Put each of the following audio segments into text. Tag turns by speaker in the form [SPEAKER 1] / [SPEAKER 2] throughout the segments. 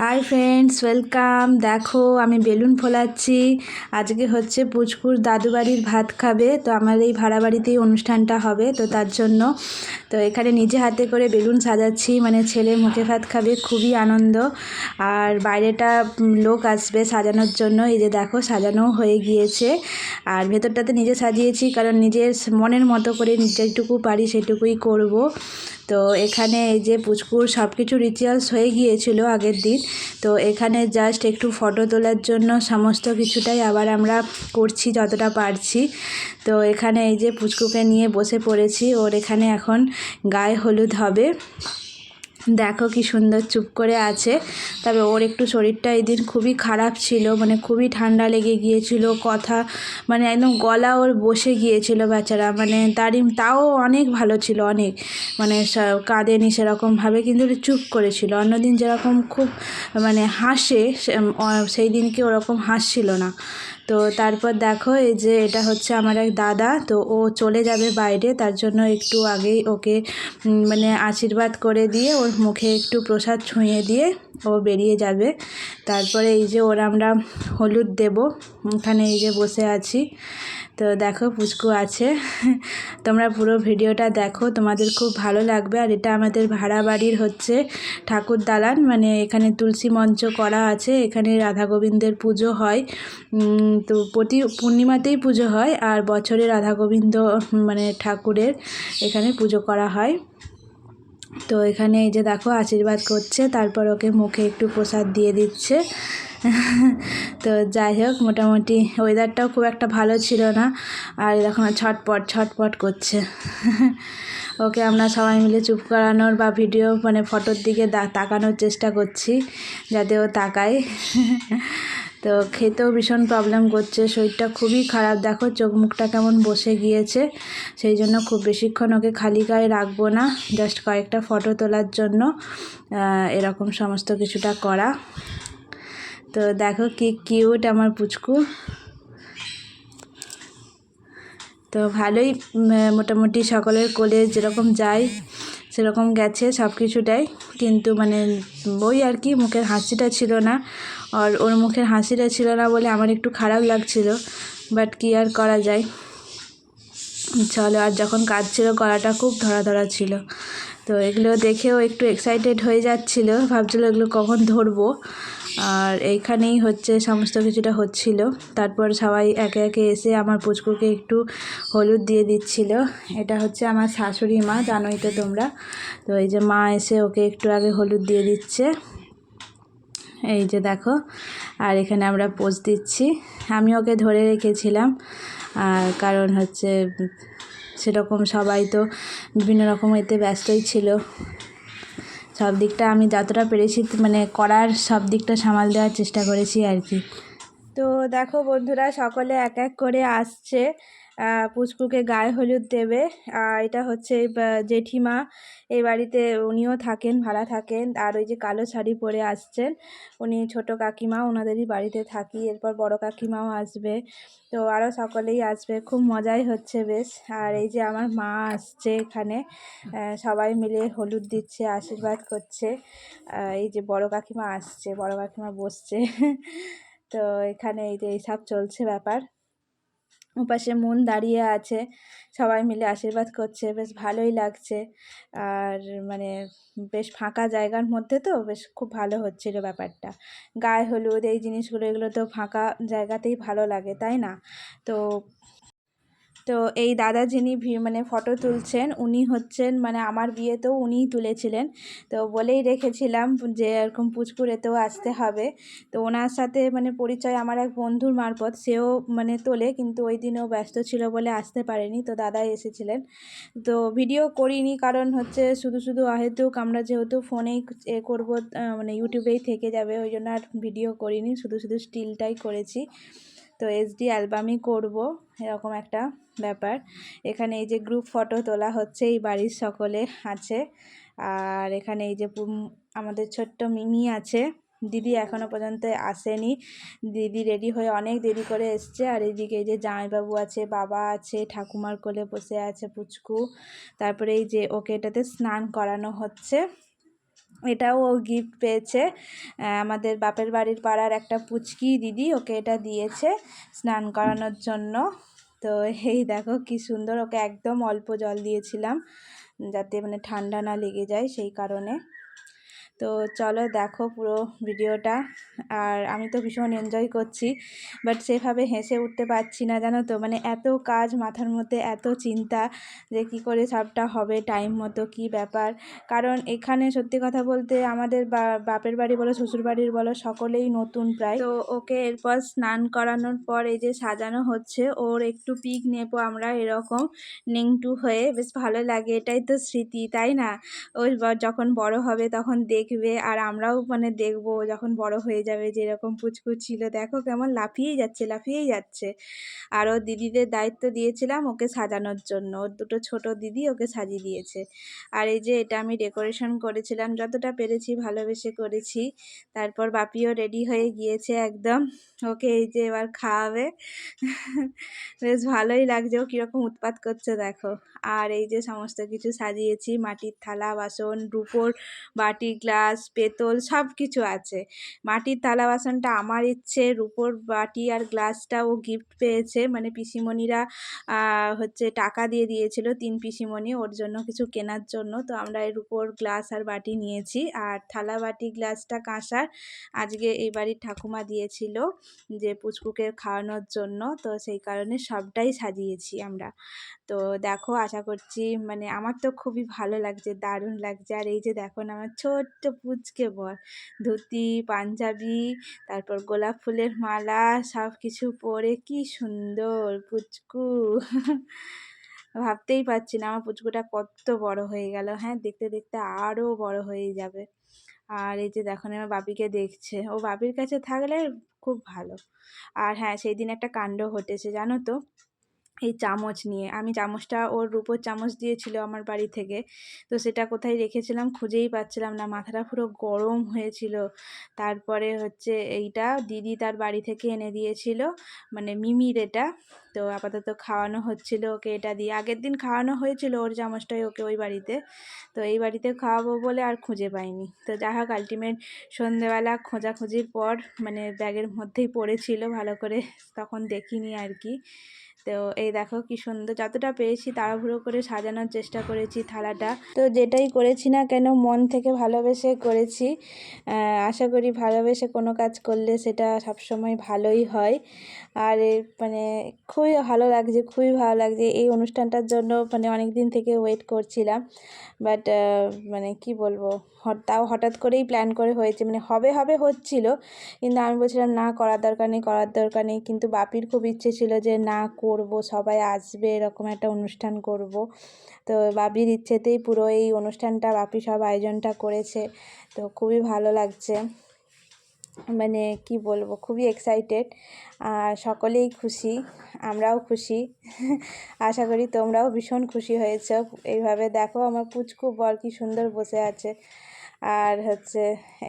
[SPEAKER 1] Hi friends, welcome. দেখো আমি balloon ফোলাচ্ছি। আজকে হচ্ছে পুচকুর দাদু বাড়ির ভাত খাবে, তো আমার এই ভাড়া বাড়িতেই অনুষ্ঠানটা হবে, তো তার জন্য তো এখানে নিজে হাতে করে বেলুন সাজাচ্ছি, মানে ছেলে মুখে ভাত খাবে, খুবই আনন্দ। আর বাইরেটা লোক আসবে সাজানোর জন্য। এই যে দেখো সাজানোও হয়ে গিয়েছে। আর ভেতরটাতে নিজে সাজিয়েছি, কারণ নিজের মনের মতো করে যেটুকু পারি সেটুকুই করব। তো এখানে এই যে পুচকুর সব কিছু রিচুয়ালস হয়ে গিয়েছিল আগের দিন, তো এখানে জাস্ট একটু ফটো তোলার জন্য সমস্ত কিছুটাই আবার আমরা করছি যতটা পারছি। তো এখানে এই যে পুচকুকে নিয়ে বসে পড়েছি, ওর এখানে এখন গায়ে হলুদ হবে। দেখো কি সুন্দর চুপ করে আছে। তবে ওর একটু শরীরটা এই দিন খুবই খারাপ ছিল, মানে খুবই ঠান্ডা লেগে গিয়েছিল, কথা মানে একদম গলা ওর বসে গিয়েছিল বেচারা। মানে তাও অনেক ভালো ছিল, অনেক মানে কাঁদেনি সেরকমভাবে, কিন্তু চুপ করেছিল। অন্যদিন যেরকম খুব মানে হাসে, সেই দিনকে ওরকম হাসছিল না। তো তারপর দেখো এই যে এটা হচ্ছে আমার এক দাদা, তো ও চলে যাবে বাইরে, তার জন্য একটু আগেই ওকে মানে আশীর্বাদ করে দিয়ে ওর মুখে একটু প্রসাদ ছুঁয়ে দিয়ে ও বেরিয়ে যাবে। তারপরে এই যে ওর আমরা হলুদ দেব, ওখানে এই যে বসে আছি। তো দেখো পুচকু আছে। তোমরা পুরো ভিডিওটা দেখো, তোমাদের খুব ভালো লাগবে। আর এটা আমাদের ভাড়া বাড়ির হচ্ছে ঠাকুর দালান, মানে এখানে তুলসী মঞ্চ করা আছে, এখানে রাধা গোবিন্দের পুজো হয়। তো প্রতি পূর্ণিমাতেই পুজো হয়, আর বছরে রাধা গোবিন্দ মানে ঠাকুরের এখানে পুজো করা হয়। তো এখানে এই যে দেখো আশীর্বাদ করছে, তারপর ওকে মুখে একটু প্রসাদ দিয়ে দিচ্ছে। তো যাই হোক, মোটামুটি ওয়েদারটাও খুব একটা ভালো ছিল না, আর এখন ছটপট ছটপট করছে। ওকে আমরা সবাই মিলে চুপ করানোর বা ভিডিও মানে ফটোর দিকে তাকানোর চেষ্টা করছি, যাতে ও তাকায়। তো খেতেও ভীষণ প্রবলেম করছে, শরীরটা খুবই খারাপ। দেখো চোখ মুখটা কেমন বসে গিয়েছে। সেই জন্য খুব বেশিক্ষণ ওকে খালি গায়ে রাখবো না, জাস্ট কয়েকটা ফটো তোলার জন্য এরকম সমস্ত কিছুটা করা। তো দেখো কি কিউট আমার পুচকু। তো ভালোই মোটামুটি সকলের কোলে যেরকম যায় সেরকম গেছে সব কিছুটাই, কিন্তু মানে ওই আর কি মুখের হাসিটা ছিল না। আর ওর মুখের হাসিটা ছিল না বলে আমার একটু খারাপ লাগছিল, বাট কি আর করা যায়। চলো, আর যখন কাজ ছিল গলাটা খুব ধরা ধরা ছিল, তো এগুলো দেখেও একটু এক্সাইটেড হয়ে যাচ্ছিল, ভাবছিল এগুলো কখন ধরবো। আর এইখানেই হচ্ছে সমস্ত কিছুটা হচ্ছিল। তারপর সবাই একে একে এসে আমার পুচকুকে একটু হলুদ দিয়ে দিচ্ছিল। এটা হচ্ছে আমার শাশুড়ি মা, জানোই তো তোমরা। তো এই যে মা এসে ওকে একটু আগে হলুদ দিয়ে দিচ্ছে, এই যে দেখো। আর এখানে আমরা পোজ দিচ্ছি, আমি ওকে ধরে রেখেছিলাম, কারণ হচ্ছে সেরকম সবাই তো বিভিন্ন রকম এতে ব্যস্তই ছিল। সব দিকটা আমি যতটা পেরেছি মানে করার সব দিকটা সামাল দেওয়ার চেষ্টা করেছি আর কি। তো দেখো বন্ধুরা, সকলে এক এক করে আসছে পুচকুকে গায়ে হলুদ দেবে। এটা হচ্ছে জেঠিমা, এই বাড়িতে উনিও থাকেন, ভাড়া থাকেন। আর ওই যে কালো শাড়ি পরে আসছেন উনি ছোট কাকিমা, ওনাদেরই বাড়িতে থাকি। এরপর বড় কাকিমাও আসবে, তো আরও সকলেই আসবে, খুব মজাই হচ্ছে বেশ। আর এই যে আমার মা আসছে এখানে, সবাই মিলে হলুদ দিচ্ছে, আশীর্বাদ করছে। এই যে বড় কাকিমা আসছে, বড় কাকিমা বসছে। তো এখানে এই যে এইসব চলছে ব্যাপার। ওপাশে মন দাঁড়িয়ে আছে, সবাই মিলে আশীর্বাদ করছে, বেশ ভালোই লাগছে। আর মানে বেশ ফাঁকা জায়গার মধ্যে, তো বেশ খুব ভালো হচ্ছিল ব্যাপারটা। গায়ে হলুদ এই জিনিসগুলো, এগুলো তো ফাঁকা জায়গাতেই ভালো লাগে, তাই না? তো তো এই দাদা যিনি মানে ফটো তুলছেন, উনি হচ্ছেন মানে আমার বিয়েতেও উনিই তুলেছিলেন। তো বলেই রেখেছিলাম যে এরকম পুচকুর এতেও আসতে হবে। তো ওনার সাথে মানে পরিচয় আমার এক বন্ধুর মারফত, সেও মানে তোলে, কিন্তু ওই দিনও ব্যস্ত ছিল বলে আসতে পারেনি, তো দাদাই এসেছিলেন। তো ভিডিও করিনি, কারণ হচ্ছে শুধু শুধু অহেতুক আমরা যেহেতু ফোনেই করবো, মানে ইউটিউবেই থেকে যাবে, ওই জন্য আর ভিডিও করিনি, শুধু শুধু স্টিলটাই করেছি। তো এইচডি অ্যালবামই করব, এরকম একটা ব্যাপার। এখানে এই যে গ্রুপ ফটো তোলা হচ্ছে, এই বাড়ির সকলে আছে। আর এখানে এই যে আমাদের ছোট্ট মিমি আছে, দিদি এখনও পর্যন্ত আসেনি। দিদি রেডি হয়ে অনেক দেরি করে এসছে। আর এইদিকে এই যে জামাইবাবু আছে, বাবা আছে, ঠাকুমার কোলে বসে আছে পুচকু। তারপরে এই যে ওকে এটাতে স্নান করানো হচ্ছে। এটাও ও গিফট পেয়েছে। আমাদের বাপের বাড়ির পাড়ার একটা পুচকি দিদি ওকে এটা দিয়েছে স্নান করানোর জন্য। তো এই দেখো কি সুন্দর, ওকে একদম অল্প জল দিয়েছিলাম যাতে মানে ঠান্ডা না লেগে যায় সেই কারণে। তো চলো দেখো পুরো ভিডিওটা। আর আমি তো ভীষণ এনজয় করছি, বাট সেভাবে হেসে উঠতে পারছি না জানো তো, মানে এত কাজ মাথার মধ্যে, এত চিন্তা যে কি করে সবটা হবে টাইম মতো, কি ব্যাপার। কারণ এখানে সত্যি কথা বলতে আমাদের বাপের বাড়ি বলো শ্বশুর বাড়ির বলো সকলেই নতুন প্রায়। তো ওকে এরপর স্নান করানোর পর এই যে সাজানো হচ্ছে, ওর একটু পিক নেবো আমরা এরকম নেংটু হয়ে, বেশ ভালো লাগে, এটাই তো স্মৃতি তাই না। ও যখন বড় হবে তখন দেখবে, আর আমরাও মানে দেখবো যখন বড় হয়ে যাবে যে এরকম পুচকু ছিল, দেখো কেমন লাফিয়েই যাচ্ছে লাফিয়েই যাচ্ছে। আর ও দিদিদের দায়িত্ব দিয়েছিলাম ওকে সাজানোর জন্য, ওর দুটো ছোট দিদি ওকে সাজিয়ে দিয়েছে। আর এই যে এটা আমি ডেকোরেশন করেছিলাম, যতটা পেরেছি ভালোবেসে করেছি। তারপর বাপিও রেডি হয়ে গিয়েছে একদম, ওকে এই যে এবার খাওয়াবে। বেশ ভালোই লাগছে, ও কীরকম উৎপাত করছে দেখো। আর এই যে সমস্ত কিছু সাজিয়েছি, মাটির থালা বাসন, রুপোর বাটি গ্লাস পেতল সব কিছু আছে। মাটির থালা বাসনটা আমার ইচ্ছে, রুপোর বাটি আর গ্লাসটা ও গিফট পেয়েছে, মানে পিসিমণিরা হচ্ছে টাকা দিয়ে দিয়েছিল 3 পিসিমণি ওর জন্য কিছু কেনার জন্য। তো আমরা এই রুপোর গ্লাস আর বাটি নিয়েছি। আর থালা বাটি গ্লাসটা কাঁসার আজকে এই বাড়ির ঠাকুমা দিয়েছিল যে পুচকুকে খাওয়ানোর জন্য, তো সেই কারণে সবটাই সাজিয়েছি আমরা। তো দেখো আশা করছি মানে আমার তো খুবই ভালো লাগছে, দারুণ লাগছে। আর এই যে দেখো না আমার ছোট্ট পুচকে বর, ধুতি পাঞ্জাবি তারপর গোলাপ ফুলের মালা সব কিছু পরে কি সুন্দর পুচকু। ভাবতেই পারছি না আমার পুচকুটা কত বড় হয়ে গেল, হ্যাঁ দেখতে দেখতে আরও বড় হয়ে যাবে। আর এই যে দেখো না আমার বাপিকে দেখছে, ও বাপির কাছে থাকলে খুব ভালো। আর হ্যাঁ সেই দিন একটা কাণ্ড ঘটেছে জানো তো, এই চামচ নিয়ে। আমি চামচটা, ওর রুপোর চামচ দিয়েছিল আমার বাড়ি থেকে, তো সেটা কোথায় রেখেছিলাম খুঁজেই পাচ্ছিলাম না, মাথাটা পুরো গরম হয়েছিল। তারপরে হচ্ছে এইটা দিদি তার বাড়ি থেকে এনে দিয়েছিল, মানে মিমির এটা। তো আপাতত খাওয়ানো হচ্ছিল ওকে এটা দিয়ে, আগের দিন খাওয়ানো হয়েছিল ওর চামচটাই ওকে ওই বাড়িতে। তো এই বাড়িতে খাওয়াবো বলে আর খুঁজে পাইনি। তো যাই হোক আলটিমেট সন্ধেবেলা খোঁজাখুঁজির পর মানে ব্যাগের মধ্যেই পড়েছিল ভালো করে, তখন দেখিনি আর কি। তো এই দেখো কি সুন্দর, যতটা পেরেছি তাড়াহুড়ো করে সাজানোর চেষ্টা করেছি থালাটা। তো যেটাই করেছি না কেন মন থেকে ভালোবেসে করেছি। আশা করি ভালোবেসে কোনো কাজ করলে সেটা সবসময় ভালোই হয়। আর মানে খুবই ভালো লাগছে, খুবই ভালো লাগছে এই অনুষ্ঠানটার জন্য, মানে অনেক দিন থেকে ওয়েট করছিলাম। বাট মানে কি বলবো, তাও হঠাৎ করেই প্ল্যান করে হয়েছে, মানে হবে হবে হচ্ছিল, কিন্তু আমি বলছিলাম না করার দরকার নেই করার দরকার নেই, কিন্তু বাপির খুব ইচ্ছে ছিল যে না করব, সবাই আসবে, এরকম একটা অনুষ্ঠান করব। তো বাপির ইচ্ছেতেই পুরো এই অনুষ্ঠানটা বাপি সব আয়োজনটা করেছে। তো খুবই ভালো লাগছে, মানে কি বলবো খুবই এক্সাইটেড। আর সকলেই খুশি, আমরাও খুশি। আশা করি তোমরাও ভীষণ খুশি হয়েছ। এইভাবে দেখো আমার পুচকু বর কি সুন্দর বসে আছে। আর হচ্ছে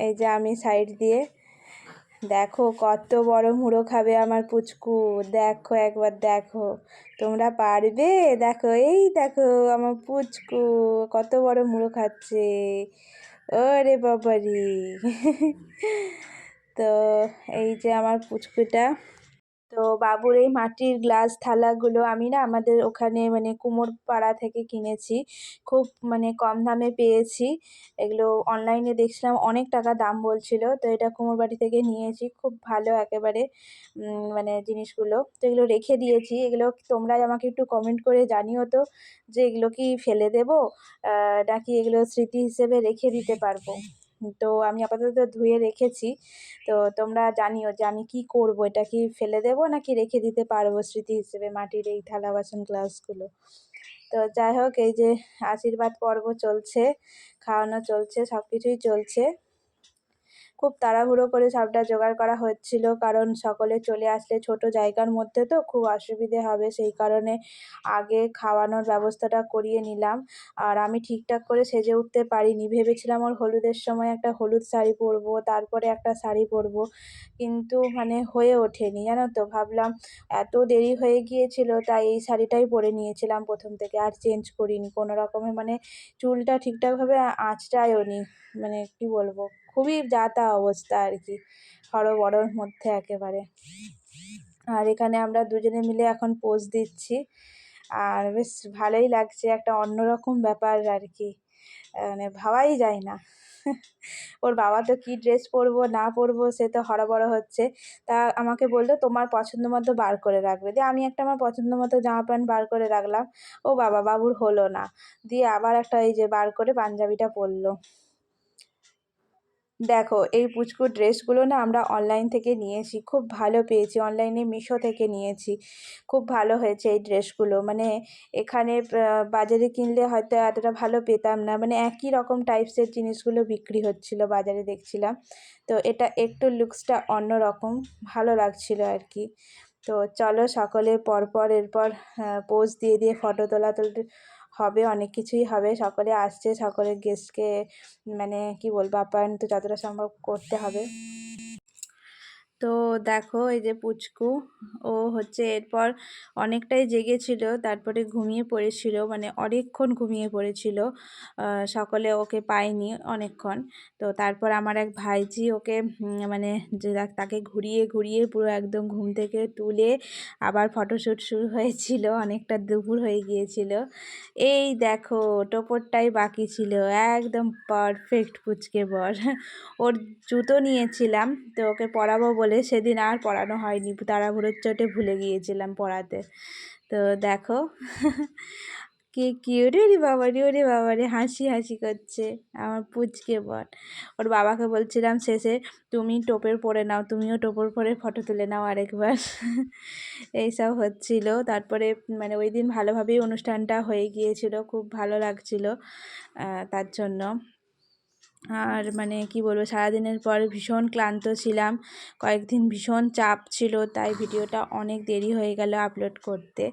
[SPEAKER 1] এই যে আমি সাইড দিয়ে, দেখো কত বড় মুড়ো খাবে আমার পুচকু, দেখো একবার দেখো, তোমরা পারবে? দেখো এই দেখো আমার পুচকু কত বড় মুড়ো খাচ্ছে, ওরে বাবারি। তো এই যে আমার পুচকুটা। তো বাবুর এই মাটির গ্লাস থালাগুলো আমি না আমাদের ওখানে মানে কুমোর পাড়া থেকে কিনেছি, খুব মানে কম দামে পেয়েছি। এগুলো অনলাইনে দেখছিলাম অনেক টাকা দাম বলছিল, তো এটা কুমোর বাড়ি থেকে নিয়েছি, খুব ভালো একেবারে মানে জিনিসগুলো। তো এগুলো রেখে দিয়েছি, এগুলো তোমরা আমাকে একটু কমেন্ট করে জানিও তো যে এগুলো কি ফেলে দেবো নাকি এগুলো স্মৃতি হিসেবে রেখে দিতে পারবো। তো আমি আপাতত ধুয়ে রেখেছি, তো তোমরা জানিও যে আমি কি করব, এটা কি ফেলে দেবো নাকি রেখে দিতে পারবো স্মৃতি হিসেবে মাটির এই থালা বাসন গ্লাসগুলো। তো যাই হোক এই যে আশীর্বাদ পর্ব চলছে, খাওয়ানো চলছে, সব কিছুই চলছে। খুব তাড়াহুড়ো করে সবটা জোগাড় করা হচ্ছিল, কারণ সকলে চলে আসলে ছোট জায়গার মধ্যে তো খুব অসুবিধে হবে, সেই কারণে আগে খাওয়ানোর ব্যবস্থাটা করিয়ে নিলাম। আর আমি ঠিকঠাক করে সেজে উঠতে পারিনি, ভেবেছিলাম ওর হলুদের সময় একটা হলুদ শাড়ি পরবো, তারপরে একটা শাড়ি পরবো, কিন্তু মানে হয়ে ওঠেনি জানো তো। ভাবলাম এত দেরি হয়ে গিয়েছিল, তাই এই শাড়িটাই পরে নিয়েছিলাম প্রথম থেকে, আর চেঞ্জ করিনি কোনো রকমে। মানে চুলটা ঠিকঠাকভাবে আঁচড়ায়ও নি, মানে কি বলবো, খুবই যা তা অবস্থা আর কি, হরবড়র মধ্যে একেবারে। আর এখানে আমরা দুজনে মিলে এখন পোজ দিচ্ছি, আর বেশ ভালোই লাগছে, একটা অন্যরকম ব্যাপার আর কি, মানে ভাবাই যায় না। ওর বাবা তো কি ড্রেস পরবো না পরবো সে তো হরবড় হচ্ছে। তা আমাকে বললো তোমার পছন্দ মতো বার করে রাখবে, দিয়ে আমি একটা আমার পছন্দ মতো জামা প্যান্ট বার করে রাখলাম। ও বাবা, বাবুর হলো না, দিয়ে আবার একটা এই যে বার করে পাঞ্জাবিটা পরলো। দেখো এই পুচকুর ড্রেসগুলো না আমরা অনলাইন থেকে নিয়েছি, খুব ভালো পেয়েছি, অনলাইনে মিশো থেকে নিয়েছি, খুব ভালো হয়েছে এই ড্রেসগুলো। মানে এখানে বাজারে কিনলে হয়তো এতটা ভালো পেতাম না, মানে একই রকম টাইপসের জিনিসগুলো বিক্রি হচ্ছিল বাজারে দেখছিলাম। তো এটা একটু লুকসটা অন্য রকম, ভালো লাগছিল আর কি। তো চলো সকলে পরপর এরপর পোজ দিয়ে দিয়ে ফটো তোলা তুলতে হবে, অনেক কিছুই হবে, সকলে আসছে, সকলের গেস্টকে মানে কি বলবো আপ্যায়ন তো যতটা সম্ভব করতে হবে। তো দেখো এই যে পুচকু, ও হচ্ছে এরপর অনেকটাই জেগেছিল, তারপরে ঘুমিয়ে পড়েছিল, মানে অনেকক্ষণ ঘুমিয়ে পড়েছিল, সকলে ওকে পায়নি অনেকক্ষণ। তো তারপর আমার এক ভাইজি ওকে মানে যে তাকে ঘুরিয়ে ঘুরিয়ে পুরো একদম ঘুম থেকে তুলে আবার ফটোশ্যুট শুরু হয়েছিল, অনেকটা দুপুর হয়ে গিয়েছিল। এই দেখো টোপরটাই বাকি ছিল, একদম পারফেক্ট পুচকে বর। ওর জুতো নিয়েছিলাম, তো ওকে পরাবো বলে সেদিন আর পরানো হয়নি, তাড়াহুড়োর চোটে ভুলে গিয়েছিলাম পরাতে। তো দেখো কি ওরে বাবা রে, হাসি হাসি করছে আমার পুচকে বর। ওর বাবাকে বলছিলাম শেষে তুমি টোপের পরে নাও, তুমিও টোপর পরে ফটো তুলে নাও আরেকবার। এইসব হচ্ছিল। তারপরে মানে ওই দিন ভালোভাবেই অনুষ্ঠানটা হয়ে গিয়েছিল, খুব ভালো লাগছিল তার জন্য। আর মানে কি বলবো, সারাদিনের পর ভীষণ ক্লান্ত ছিলাম, কয়েকদিন ভীষণ চাপ ছিল, তাই ভিডিওটা অনেক দেরি হয়ে গেল আপলোড করতে,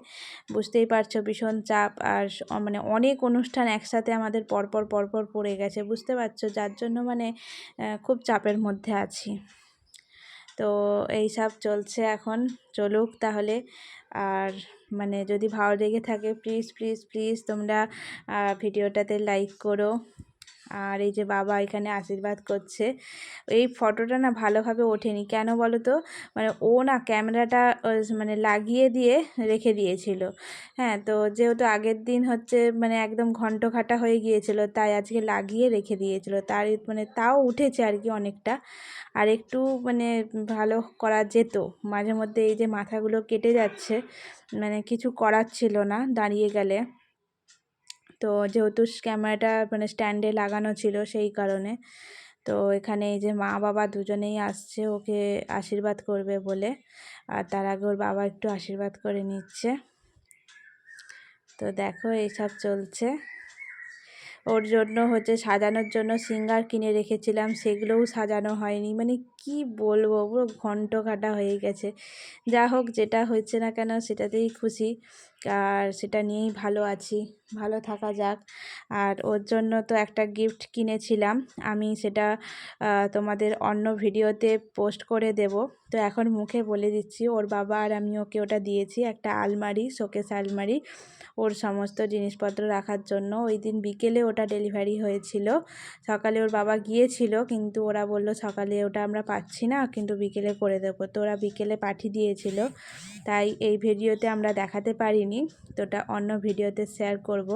[SPEAKER 1] বুঝতেই পারছো ভীষণ চাপ। আর মানে অনেক অনুষ্ঠান একসাথে আমাদের পরপর পরপর পড়ে গেছে, বুঝতে পারছো, যার জন্য মানে খুব চাপের মধ্যে আছি। তো এই সব চলছে এখন, চলুক তাহলে। আর মানে যদি ভালো লেগে থাকে প্লিজ প্লিজ প্লিজ তোমরা ভিডিওটাতে লাইক করো। আর এই যে বাবা এখানে আশীর্বাদ করছে। এই ফটোটা না ভালোভাবে ওঠেনি, কেন বলো তো, মানে ও না ক্যামেরাটা মানে লাগিয়ে দিয়ে রেখে দিয়েছিল। হ্যাঁ, তো যেহেতু আগের দিন হচ্ছে মানে একদম ঘন্ট ঘাটা হয়ে গিয়েছিল, তাই আজকে লাগিয়ে রেখে দিয়েছিল, তার মানে তাও উঠেছে আর কি অনেকটা। আর একটু মানে ভালো করা যেত, মাঝে মধ্যে এই যে মাথাগুলো কেটে যাচ্ছে, মানে কিছু করার ছিল না দাঁড়িয়ে গেলে। তো যেহেতু ক্যামেরাটা মানে স্ট্যান্ডে লাগানো ছিল সেই কারণে। তো এখানে এই যে মা বাবা দুজনেই আসছে ওকে আশীর্বাদ করবে বলে, আর তার আগে ওর বাবা একটু আশীর্বাদ করে নিচ্ছে। তো দেখো এইসব চলছে। ওর জন্য হচ্ছে সাজানোর জন্য সিঙ্গার কিনে রেখেছিলাম, সেগুলোও সাজানো হয়নি, মানে কি বলবো, পুরো ঘন্ট ঘাটা হয়ে গেছে। যা হোক, যেটা হচ্ছে না কেন সেটাতেই খুশি, আর সেটা নিয়েই ভালো আছি, ভালো থাকা যাক। আর ওর জন্য তো একটা গিফট কিনেছিলাম আমি, সেটা তোমাদের অন্য ভিডিওতে পোস্ট করে দেব। তো এখন মুখে বলে দিচ্ছি, ওর বাবা আর আমি ওকে ওটা দিয়েছি, একটা আলমারি, শোকেস আলমারি, ওর সমস্ত জিনিসপত্র রাখার জন্য। ওই দিন বিকেলে ওটা ডেলিভারি হয়েছিল, সকালে ওর বাবা গিয়েছিল, কিন্তু ওরা বলল সকালে ওটা আমরা পাচ্ছি না, কিন্তু বিকেলে করে দেবো। তো ওরা বিকেলে পাঠিয়ে দিয়েছিল, তাই এই ভিডিওতে আমরা দেখাতে পারিনি, তো ওটা অন্য ভিডিওতে শেয়ার করব,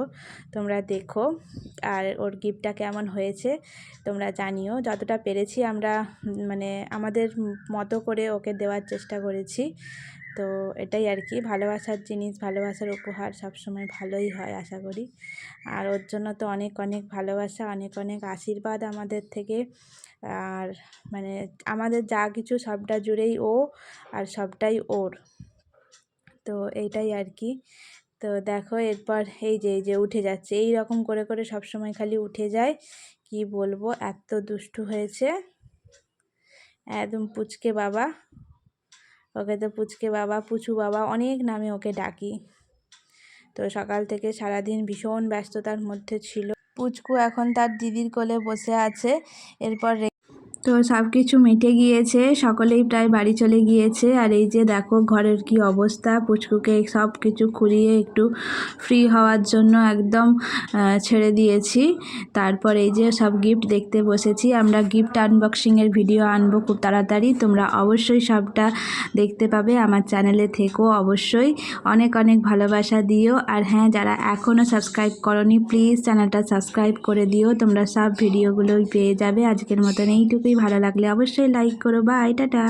[SPEAKER 1] তোমরা দেখো। আর ওর গিফটটা কেমন হয়েছে তোমরা জানিও, যতটা পেরেছি আমরা মানে আমাদের মতো করে ওকে দেওয়ার চেষ্টা করেছি। তো এটাই আর কি, ভালোবাসার জিনিস, ভালোবাসার উপহার সবসময় ভালোই হয় আশা করি। আর ওর জন্য তো অনেক অনেক ভালোবাসা, অনেক অনেক আশীর্বাদ আমাদের থেকে। আর মানে আমাদের যা কিছু সবটা জুড়েই ও, আর সবটাই ওর। তো এইটাই আর কি। তো দেখো এরপর এই যে উঠে যাচ্ছে, এই রকম করে করে সব সময় খালি উঠে যায়, কি বলবো, এত দুষ্টু হয়েছে। একদম পুচকে বাবা, ওকে তো পুচকে বাবা, পুচু বাবা অনেক নামে ওকে ডাকি। তো সকাল থেকে সারাদিন ভীষণ ব্যস্ততার মধ্যে ছিল। পুচকু এখন তার দিদির কোলে বসে আছে। এরপর তো সব কিছু মিটে গিয়েছে, সকলেই প্রায় বাড়ি চলে গিয়েছে। আর এই যে দেখো ঘরের কি অবস্থা, পুচকুকে সব কিছু খুলিয়ে একটু ফ্রি হওয়ার জন্য একদম ছেড়ে দিয়েছি। তারপর এই যে সব গিফট দেখতে বসেছি। আমরা গিফট আনবক্সিংয়ের ভিডিও আনবো খুব তাড়াতাড়ি, তোমরা অবশ্যই সবটা দেখতে পাবে। আমার চ্যানেলে থেকো অবশ্যই, অনেক অনেক ভালোবাসা দিও। আর হ্যাঁ, যারা এখনও সাবস্ক্রাইব করোনি প্লিজ চ্যানেলটা সাবস্ক্রাইব করে দিও, তোমরা সব ভিডিওগুলোই পেয়ে যাবে। আজকের মতন এইটুকুই, ভালো লাগলে অবশ্যই লাইক করো। Bye, tata.